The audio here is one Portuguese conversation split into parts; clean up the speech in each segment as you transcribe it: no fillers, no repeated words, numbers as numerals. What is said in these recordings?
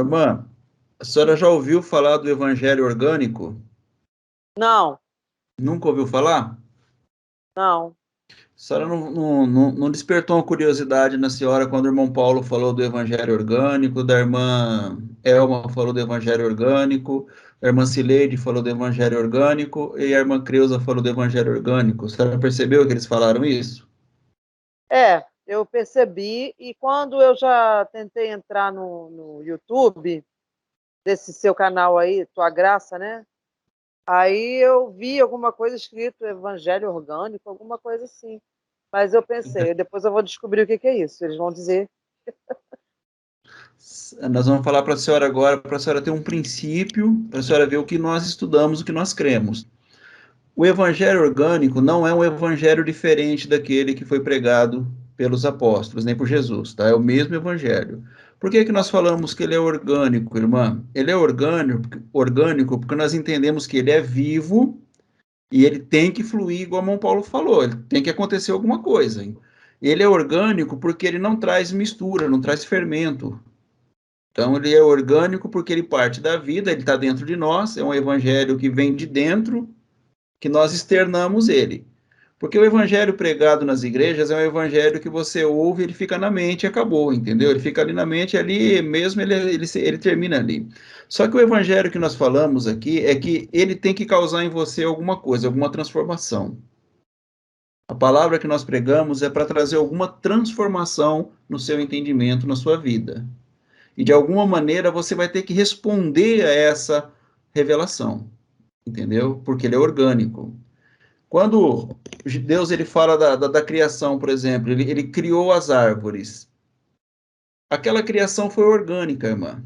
Irmã, a senhora já ouviu falar do evangelho orgânico? Não, Nunca ouviu falar? não. A senhora não despertou uma curiosidade na senhora quando o irmão Paulo falou do evangelho orgânico, da irmã Elma falou do evangelho orgânico, a irmã Cileide falou do evangelho orgânico e a irmã Creuza falou do evangelho orgânico. A senhora percebeu que eles falaram isso? Eu percebi, e quando eu já tentei entrar no YouTube, desse seu canal aí, Tua Graça, né? Aí eu vi alguma coisa escrito Evangelho Orgânico, alguma coisa assim. Mas eu pensei, depois eu vou descobrir o que que é isso. Eles vão dizer. Nós vamos falar para a senhora agora, para a senhora ter um princípio, para a senhora ver o que nós estudamos, o que nós cremos. O evangelho orgânico não é um evangelho diferente daquele que foi pregado pelos apóstolos, nem por Jesus, tá? É o mesmo evangelho. Por que que nós falamos que ele é orgânico, irmã? Ele é orgânico porque nós entendemos que ele é vivo e ele tem que fluir, igual o irmão Paulo falou, ele tem que acontecer alguma coisa. Hein? Ele é orgânico porque ele não traz mistura, não traz fermento. Então, ele é orgânico porque ele parte da vida, ele está dentro de nós, é um evangelho que vem de dentro, que nós externamos ele. Porque o evangelho pregado nas igrejas é um evangelho que você ouve, ele fica na mente e acabou, entendeu? Ele fica ali na mente, ali mesmo ele termina ali. Só que o evangelho que nós falamos aqui é que ele tem que causar em você alguma coisa, alguma transformação. A palavra que nós pregamos é para trazer alguma transformação no seu entendimento, na sua vida. E de alguma maneira você vai ter que responder a essa revelação, entendeu? Porque ele é orgânico. Quando Deus ele fala da criação, por exemplo, ele criou as árvores. Aquela criação foi orgânica, irmã.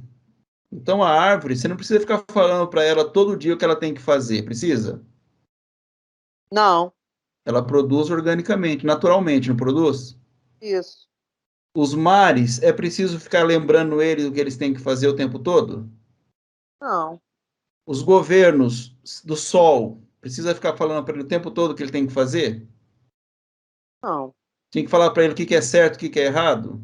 Então a árvore, você não precisa ficar falando para ela todo dia o que ela tem que fazer, precisa? Não, Ela produz organicamente, naturalmente, não produz? isso. Os mares, é preciso ficar lembrando eles o que eles têm que fazer o tempo todo? Não, Os governos do sol, precisa ficar falando para ele o tempo todo o que ele tem que fazer? não. Tem que falar para ele o que é certo, o que é errado?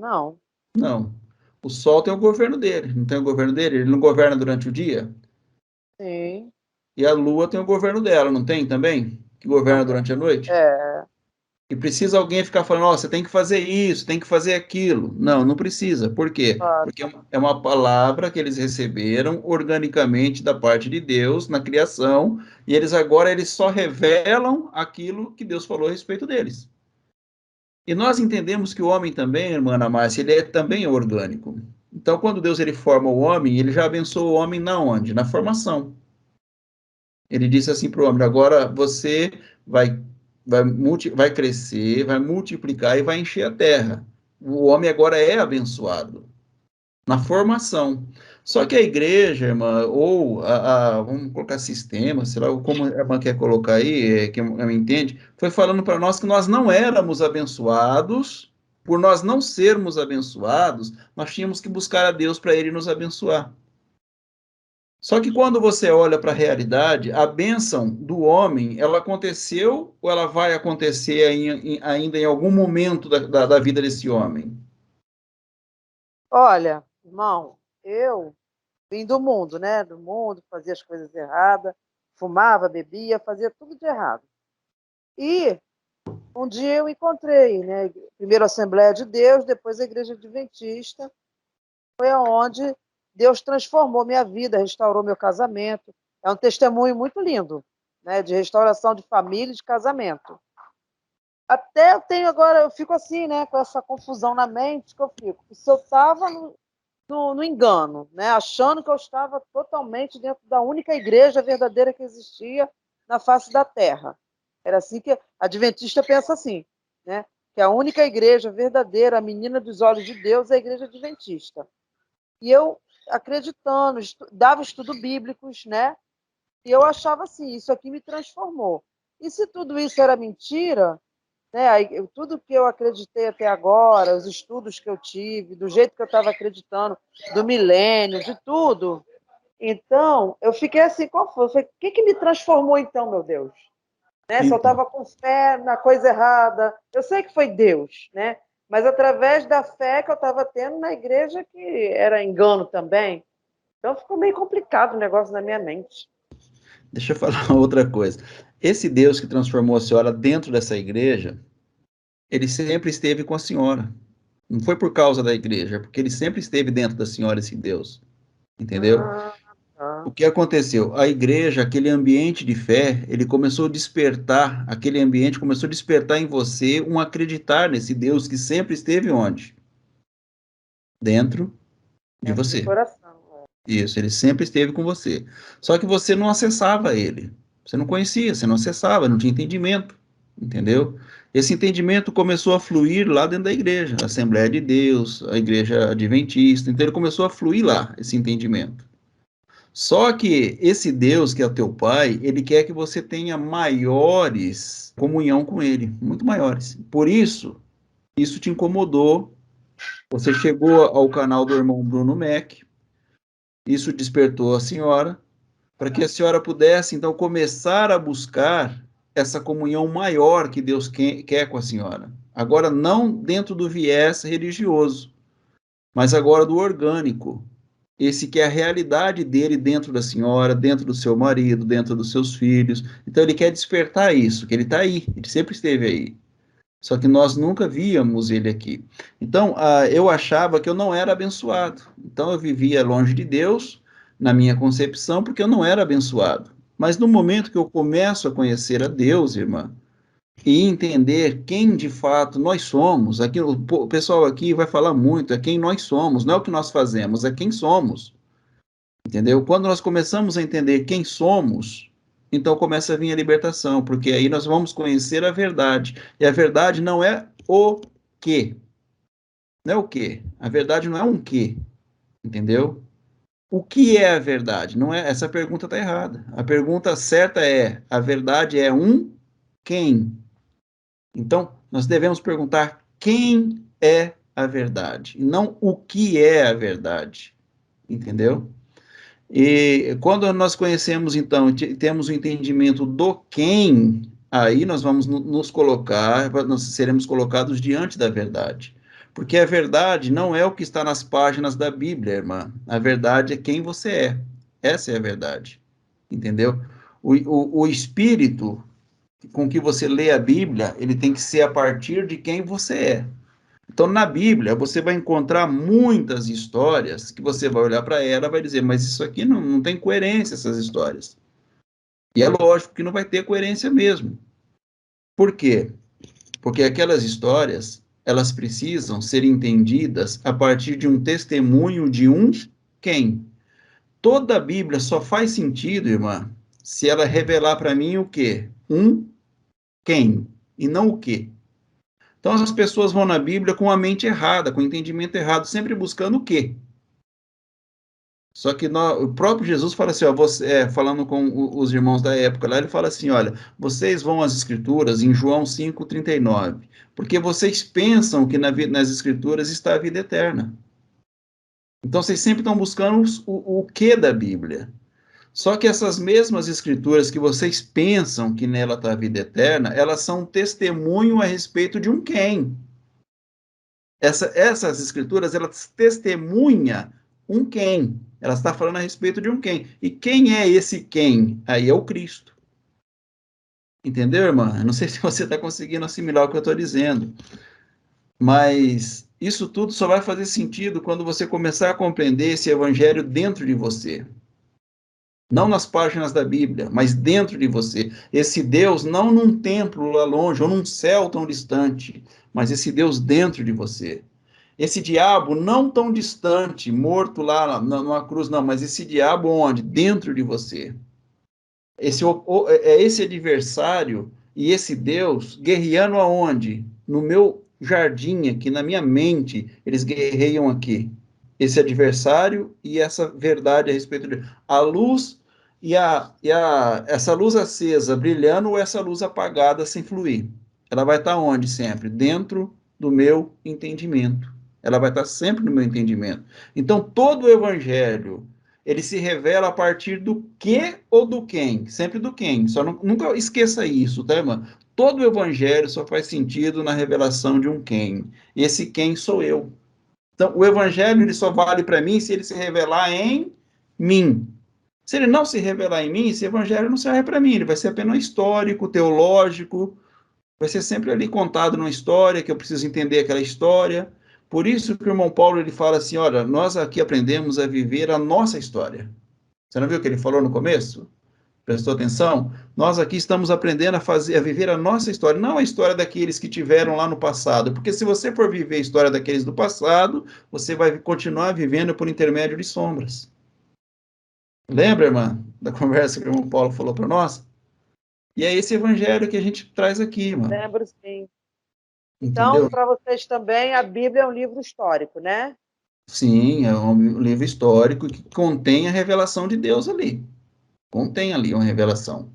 Não. Não. O Sol tem o governo dele, não tem o governo dele? Ele não governa durante o dia? Sim, E a Lua tem o governo dela, não tem também? Que governa também. durante a noite? É, E precisa alguém ficar falando, ó, você tem que fazer isso, tem que fazer aquilo. Não, não precisa. Por quê? claro. Porque é uma palavra que eles receberam organicamente da parte de Deus na criação, e eles só revelam aquilo que Deus falou a respeito deles. E nós entendemos que o homem também, irmã Ana Márcia, também é orgânico. Então, quando Deus ele forma o homem, ele já abençoa o homem na onde? Na formação. Ele disse assim para o homem: agora você vai crescer, vai multiplicar e vai encher a terra. O homem agora é abençoado na formação. Só que a igreja, irmã, ou vamos colocar sistema, sei lá, como a irmã quer colocar aí, que eu entende, foi falando para nós que nós não éramos abençoados, por nós não sermos abençoados, nós tínhamos que buscar a Deus para Ele nos abençoar. Só que quando você olha para a realidade, a bênção do homem, ela aconteceu ou ela vai acontecer ainda em algum momento da vida desse homem? Olha, irmão, eu vim do mundo, né? Do mundo, fazia as coisas erradas, fumava, bebia, fazia tudo de errado. E um dia eu encontrei, né? Primeiro a Assembleia de Deus, depois a Igreja Adventista. Foi onde Deus transformou minha vida, restaurou meu casamento. É um testemunho muito lindo, né? De restauração de família e de casamento. Até eu tenho agora, eu fico assim, né? Com essa confusão na mente que eu fico. Se eu estava no engano, né? Achando que eu estava totalmente dentro da única igreja verdadeira que existia na face da terra. Era assim que a adventista pensa assim, né? Que a única igreja verdadeira, a menina dos olhos de Deus, é a igreja adventista. E eu acreditando, dava estudos bíblicos, né? E eu achava assim, isso aqui me transformou. E se tudo isso era mentira, né? Tudo que eu acreditei até agora, os estudos que eu tive, do jeito que eu estava acreditando, do milênio, de tudo. Então, eu fiquei assim, qual foi? Eu falei, o que que me transformou então, meu Deus? Né? Se eu Então, estava com fé na coisa errada, eu sei que foi Deus, né? Mas através da fé que eu estava tendo na igreja, que era engano também. Então ficou meio complicado o negócio na minha mente. Deixa eu falar outra coisa. Esse Deus que transformou a senhora dentro dessa igreja, ele sempre esteve com a senhora. Não foi por causa da igreja, é porque ele sempre esteve dentro da senhora, esse Deus. Entendeu? Ah, O tá. que aconteceu? A igreja, aquele ambiente de fé, ele começou a despertar, aquele ambiente começou a despertar em você um acreditar nesse Deus que sempre esteve onde? Dentro de Dentro do você. coração. Isso, ele sempre esteve com você. Só que você não acessava ele. Você não conhecia, você não acessava, não tinha entendimento. Entendeu? Esse entendimento começou a fluir lá dentro da igreja, a Assembleia de Deus, a igreja adventista. Então ele começou a fluir lá, esse entendimento. Só que esse Deus que é o teu pai, ele quer que você tenha maiores comunhão com ele, muito maiores. Por isso, isso te incomodou. Você chegou ao canal do irmão Bruno Mac, isso despertou a senhora, para que a senhora pudesse, então, começar a buscar essa comunhão maior que Deus quer com a senhora. Agora, não dentro do viés religioso, mas agora do orgânico. Esse que é a realidade dele dentro da senhora, dentro do seu marido, dentro dos seus filhos. Então, ele quer despertar isso, que ele está aí, ele sempre esteve aí. Só que nós nunca víamos ele aqui. Então, eu achava que eu não era abençoado. Então, eu vivia longe de Deus, na minha concepção, porque eu não era abençoado. Mas no momento que eu começo a conhecer a Deus, irmã, e entender quem de fato nós somos, aqui, o pessoal aqui vai falar muito, é quem nós somos, não é o que nós fazemos, é quem somos. Entendeu? Quando nós começamos a entender quem somos, então começa a vir a libertação, porque aí nós vamos conhecer a verdade. E a verdade não é o quê. Não é o quê. A verdade não é um quê. Entendeu? O que é a verdade? Não é, essa pergunta está errada. A pergunta certa é: a verdade é um quem? Então, nós devemos perguntar quem é a verdade, e não o que é a verdade. Entendeu? E quando nós conhecemos, então, temos o entendimento do quem, aí nós vamos nos colocar, nós seremos colocados diante da verdade. Porque a verdade não é o que está nas páginas da Bíblia, irmã. A verdade é quem você é. Essa é a verdade. Entendeu? O espírito com que você lê a Bíblia, ele tem que ser a partir de quem você é. Então, na Bíblia, você vai encontrar muitas histórias que você vai olhar para ela e vai dizer, mas isso aqui não tem coerência, essas histórias. E é lógico que não vai ter coerência mesmo. Por quê? Porque aquelas histórias, elas precisam ser entendidas a partir de um testemunho de um quem. Toda a Bíblia só faz sentido, irmã, se ela revelar para mim o quê? Um quem, e não o quê. Então as pessoas vão na Bíblia com a mente errada, com o entendimento errado, sempre buscando o quê? Só que o próprio Jesus fala assim, ó, falando com os irmãos da época lá, ele fala assim, olha, vocês vão às escrituras em João 5:39, porque vocês pensam que nas escrituras está a vida eterna. Então vocês sempre estão buscando o que da Bíblia. Só que essas mesmas escrituras que vocês pensam que nela está a vida eterna, elas são um testemunho a respeito de um quem. Essas escrituras, elas testemunham um quem. Ela está falando a respeito de um quem. E quem é esse quem? Aí é o Cristo. Entendeu, irmã? Eu não sei se você está conseguindo assimilar o que eu estou dizendo. Mas isso tudo só vai fazer sentido quando você começar a compreender esse evangelho dentro de você. Não nas páginas da Bíblia, mas dentro de você. Esse Deus não num templo lá longe, ou num céu tão distante, mas esse Deus dentro de você. Esse diabo não tão distante, morto lá numa cruz, não, mas esse diabo onde? Dentro de você. Esse adversário e esse Deus guerreando aonde? No meu jardim aqui, na minha mente, eles guerreiam aqui. Esse adversário e essa verdade a respeito de a luz essa luz acesa brilhando ou essa luz apagada sem fluir. Ela vai estar onde sempre? Dentro do meu entendimento. Ela vai estar sempre no meu entendimento. Então, todo o evangelho, ele se revela a partir do que ou do quem? Sempre do quem. Só nunca esqueça isso, tá, irmã? todo o evangelho só faz sentido na revelação de um quem. Esse quem sou eu. Então, o evangelho ele só vale para mim se ele se revelar em mim. Se ele não se revelar em mim, esse evangelho não serve para mim. Ele vai ser apenas histórico, teológico, vai ser sempre ali contado numa história, que eu preciso entender aquela história. Por isso que o irmão Paulo ele fala assim, olha, nós aqui aprendemos a viver a nossa história. Você não viu o que ele falou no começo? Prestou atenção? Nós aqui estamos aprendendo a viver a nossa história, não a história daqueles que tiveram lá no passado. Porque se você for viver a história daqueles do passado, você vai continuar vivendo por intermédio de sombras. Lembra, irmã, da conversa que o irmão Paulo falou para nós? E é esse evangelho que a gente traz aqui, irmã. Lembro, sim. Então, Entendeu? para vocês também, a Bíblia é um livro histórico, né? Sim, é um livro histórico que contém a revelação de Deus ali. Contém ali uma revelação.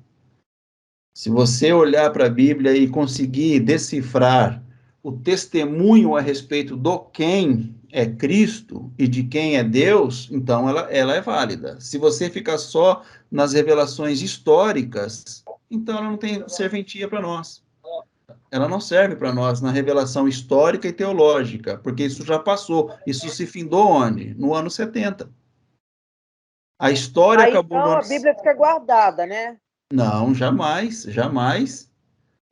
Se você olhar para a Bíblia e conseguir decifrar o testemunho a respeito do quem é Cristo e de quem é Deus, então ela é válida. Se você ficar só nas revelações históricas, então ela não tem serventia para nós. Ela não serve para nós na revelação histórica e teológica, porque isso já passou. Isso se findou onde? No ano 70. A história Aí, acabou no então, ano... a Bíblia fica guardada, né? Não, jamais, jamais.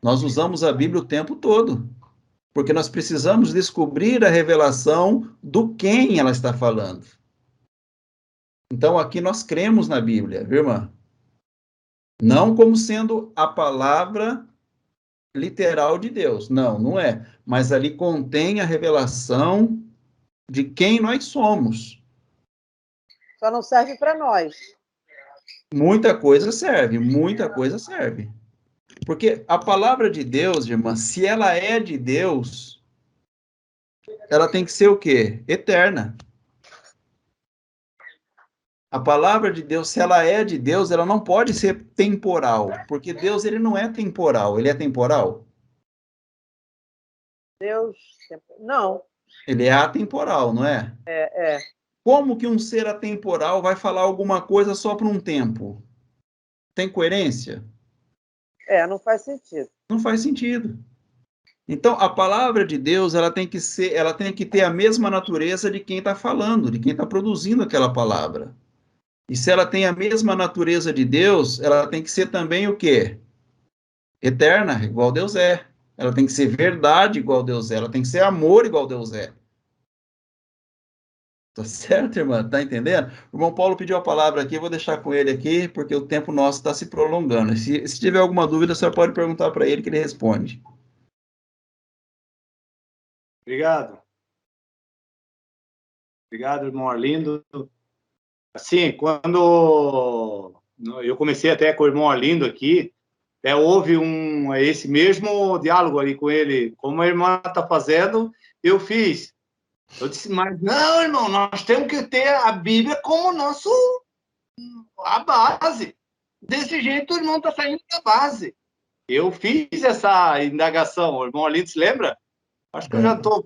Nós usamos a Bíblia o tempo todo, porque nós precisamos descobrir a revelação do quem ela está falando. Então, aqui nós cremos na Bíblia, viu, irmã? Não como sendo a palavra literal de Deus. Não, não é. Mas ali contém a revelação de quem nós somos. Só não serve para nós. Muita coisa serve, muita coisa serve. Porque a palavra de Deus, irmã, se ela é de Deus, ela tem que ser o quê? Eterna. A palavra de Deus, se ela é de Deus, ela não pode ser temporal, porque Deus ele não é temporal, ele é temporal. Deus, não. Ele é atemporal, não é? É. Como que um ser atemporal vai falar alguma coisa só por um tempo? Tem coerência? Não faz sentido. Não faz sentido. Então, a palavra de Deus, ela tem que ser, ela tem que ter a mesma natureza de quem está falando, de quem está produzindo aquela palavra. E se ela tem a mesma natureza de Deus, ela tem que ser também o quê? Eterna, igual Deus é. Ela tem que ser verdade igual Deus é. Ela tem que ser amor igual Deus é. Tá certo, irmã? Tá entendendo? O irmão Paulo pediu a palavra aqui, eu vou deixar com ele aqui, porque o tempo nosso está se prolongando. Se tiver alguma dúvida, você pode perguntar para ele que ele responde. Obrigado. Obrigado, irmão Arlindo. Assim, quando eu comecei até com o irmão Arlindo aqui, houve esse mesmo diálogo ali com ele. Como a irmã está fazendo, eu fiz. Eu disse, mas não, irmão, nós temos que ter a Bíblia como a base. Desse jeito, o irmão está saindo da base. Eu fiz essa indagação. O irmão Arlindo se lembra? Acho que eu já estou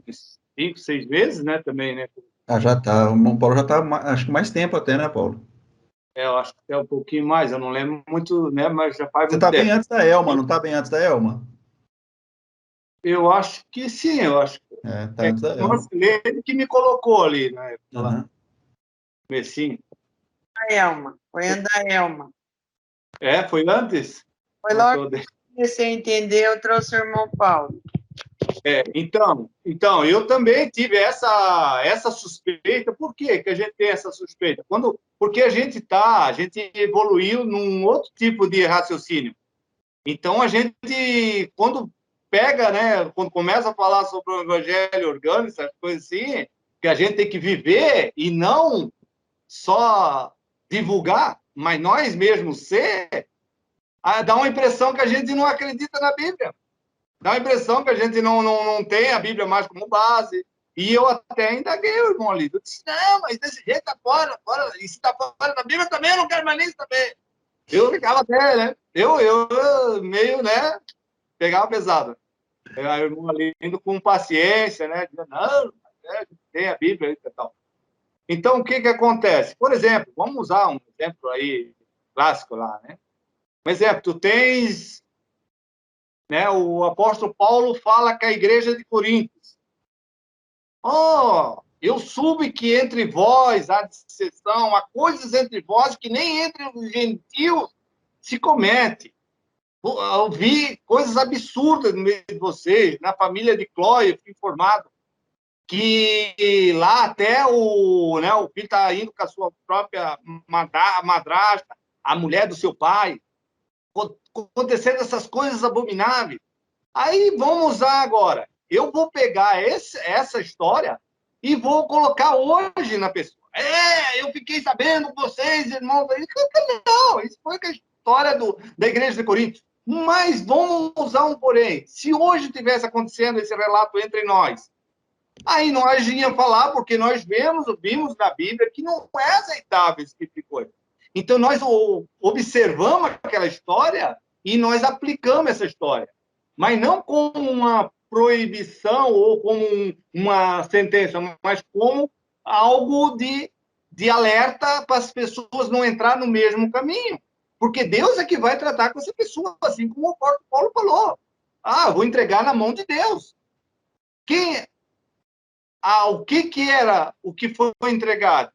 uns 5, 6 meses, né, também, né? Ah, já tá. O irmão Paulo já tá, acho que mais tempo até, né, Paulo? Eu acho que é um pouquinho mais, eu não lembro muito, né, mas já faz Você muito tá bem tempo. antes da Elma, não tá bem antes da Elma? Eu acho que sim, eu acho que Tá antes da Elma. ele que me colocou ali, né? Uhum. Comecinho. A Elma, foi a da Elma. Foi antes? Foi logo que você entendeu, eu trouxe o irmão Paulo. Então, eu também tive essa suspeita. Por que a gente tem essa suspeita? Porque a gente evoluiu num outro tipo de raciocínio. Então, a gente, quando pega, né, quando começa a falar sobre o evangelho orgânico, essas coisas assim, que a gente tem que viver e não só divulgar, mas nós mesmos ser, dá uma impressão que a gente não acredita na Bíblia. Dá a impressão que a gente não tem a Bíblia mais como base. E eu até indaguei o irmão ali. Eu disse, não, mas desse jeito tá fora. E se tá fora da Bíblia também, eu não quero mais nem saber. Eu ficava até, né? Eu meio, né? Pegava pesado. Aí o irmão ali indo com paciência, né? Dizendo, não, tem a Bíblia e tal. Então, o que acontece? Por exemplo, vamos usar um exemplo aí clássico lá, né? Um exemplo, tu tens né, o apóstolo Paulo fala com a igreja de Coríntios. Oh, eu soube que entre vós há dissensão, há coisas entre vós que nem entre os gentios se comete. Eu vi coisas absurdas no meio de vocês, na família de Clói, eu fui informado que lá até o filho está indo com a sua própria madrasta, a mulher do seu pai, acontecendo essas coisas abomináveis. Aí vamos usar agora. Eu vou pegar essa história e vou colocar hoje na pessoa. Eu fiquei sabendo que vocês, irmãos... Não, isso foi a história da igreja de Corinto. Mas vamos usar um porém. Se hoje tivesse acontecendo esse relato entre nós, aí nós íamos falar, porque nós vimos na Bíblia que não é aceitável esse tipo de coisa. Então, nós observamos aquela história e nós aplicamos essa história. Mas não como uma proibição ou como uma sentença, mas como algo de alerta para as pessoas não entrar no mesmo caminho. Porque Deus é que vai tratar com essa pessoa, assim como o apóstolo Paulo falou. Vou entregar na mão de Deus. O que era o que foi entregado?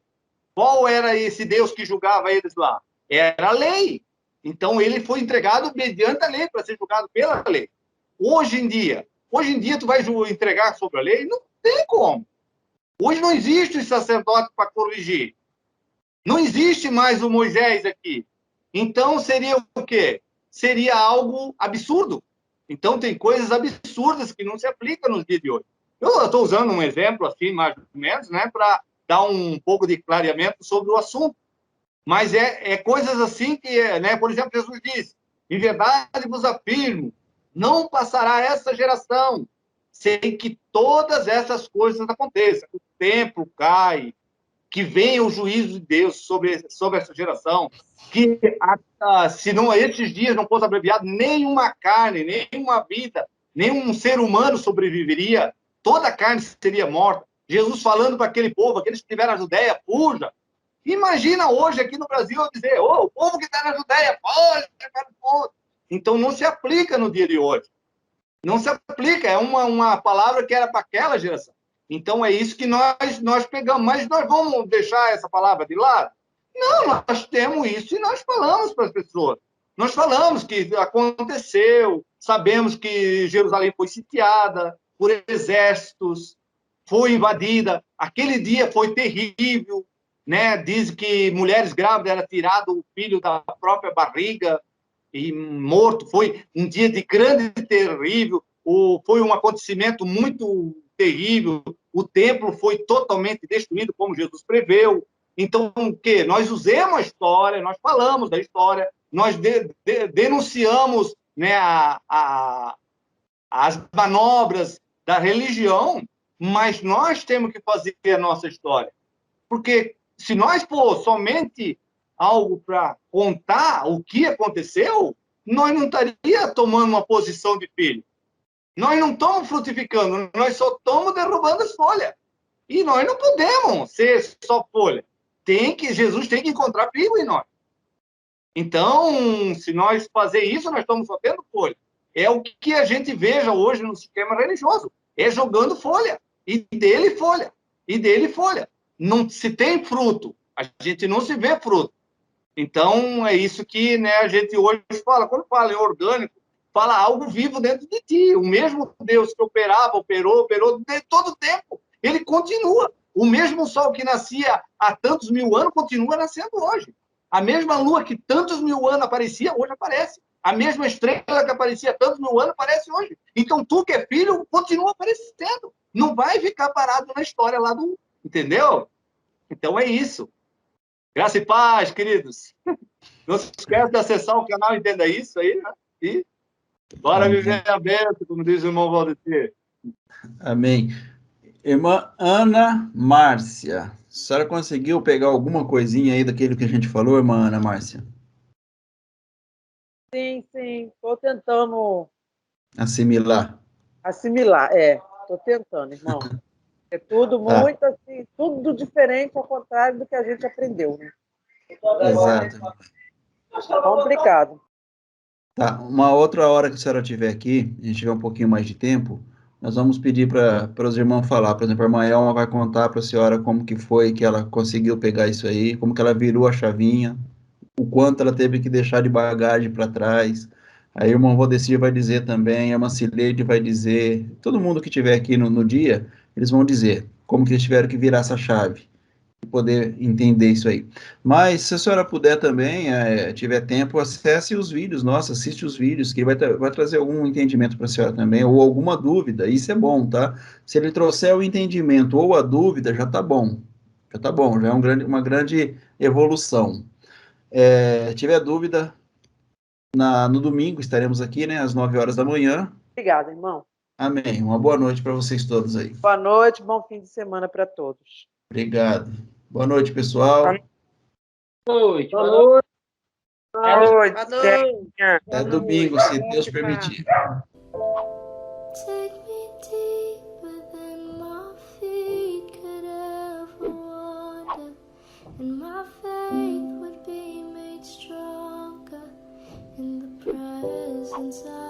Qual era esse Deus que julgava eles lá? Era a lei. Então, ele foi entregado mediante a lei, para ser julgado pela lei. Hoje em dia, tu vai entregar sobre a lei? Não tem como. Hoje não existe o sacerdote para corrigir. Não existe mais o Moisés aqui. Então, seria o quê? Seria algo absurdo. Então, tem coisas absurdas que não se aplicam nos dias de hoje. Eu estou usando um exemplo, assim, mais ou menos, né, para dar um pouco de clareamento sobre o assunto. Mas é coisas assim que, né, por exemplo, Jesus disse, em verdade vos afirmo, não passará essa geração sem que todas essas coisas aconteçam. O templo cai, que venha o juízo de Deus sobre essa geração, que se não esses dias não fosse abreviado, nenhuma carne, nenhuma vida, nenhum ser humano sobreviveria, toda a carne seria morta. Jesus falando para aquele povo, aqueles que estiveram na Judéia, fuja. Imagina hoje aqui no Brasil eu dizer, o povo que está na Judéia, foge. Então não se aplica no dia de hoje. Não se aplica, é uma palavra que era para aquela geração. Então, é isso que nós pegamos. Mas nós vamos deixar essa palavra de lado? Não, nós temos isso e nós falamos para as pessoas. Nós falamos que aconteceu, sabemos que Jerusalém foi sitiada por exércitos, foi invadida. Aquele dia foi terrível, né? Diz que mulheres grávidas eram tirado o filho da própria barriga e morto. Foi um dia de grande terrível, foi um acontecimento muito terrível. O templo foi totalmente destruído, como Jesus preveu. Então, o quê? Nós usamos a história, nós falamos da história, nós denunciamos, né, as manobras da religião, mas nós temos que fazer a nossa história. Porque se nós for somente algo para contar o que aconteceu, nós não estaríamos tomando uma posição de filho. Nós não estamos frutificando, nós só estamos derrubando as folhas. E nós não podemos ser só folha. Jesus tem que encontrar filho em nós. Então, se nós fazer isso, nós estamos só tendo folha. É o que a gente veja hoje no sistema religioso. É jogando folha. E dele folha. E dele folha. Não se tem fruto. A gente não se vê fruto. Então, é isso que, né, a gente hoje fala. Quando fala em orgânico, fala algo vivo dentro de ti. O mesmo Deus que operou de todo o tempo. Ele continua. O mesmo sol que nascia há tantos mil anos continua nascendo hoje. A mesma lua que tantos mil anos aparecia, hoje aparece. A mesma estrela que aparecia há tantos mil anos aparece hoje. Então, tu que é filho, continua aparecendo. Não vai ficar parado na história lá do... Entendeu? Então, é isso. Graça e paz, queridos. Não se esquece de acessar o canal Entenda Isso aí, né? E bora viver aberto, como diz o irmão Valdecir. Amém. Irmã Ana Márcia, a senhora conseguiu pegar alguma coisinha aí daquilo que a gente falou, irmã Ana Márcia? Sim, estou tentando Assimilar. assimilar, estou tentando, irmão. É tudo muito assim, tudo diferente, ao contrário do que a gente aprendeu, né? Exato. Complicado. Tá, uma outra hora que a senhora estiver aqui, a gente tiver um pouquinho mais de tempo, nós vamos pedir para os irmãos falar. Por exemplo, a irmã Elma vai contar para a senhora como que foi que ela conseguiu pegar isso aí, como que ela virou a chavinha, o quanto ela teve que deixar de bagagem para trás. Aí o irmão Valdecir vai dizer também, a irmã Cileide vai dizer, todo mundo que estiver aqui no dia, eles vão dizer como que eles tiveram que virar essa chave poder entender isso aí. Mas se a senhora puder também, tiver tempo, acesse os vídeos, nossa, assiste os vídeos, que vai trazer algum entendimento para a senhora também, ou alguma dúvida, isso é bom, tá? Se ele trouxer o entendimento ou a dúvida, já tá bom. Já tá bom, já é uma grande evolução. Tiver dúvida, no domingo estaremos aqui, né, às 9 horas da manhã. Obrigada, irmão. Amém. Uma boa noite para vocês todos aí. Boa noite, bom fim de semana para todos. Obrigado. Boa noite, pessoal. Boa noite. Boa noite. Boa noite. Boa noite. Até domingo, se Deus permitir. Take me deeper than my feet could ever wander, and my faith would be made stronger in the presence of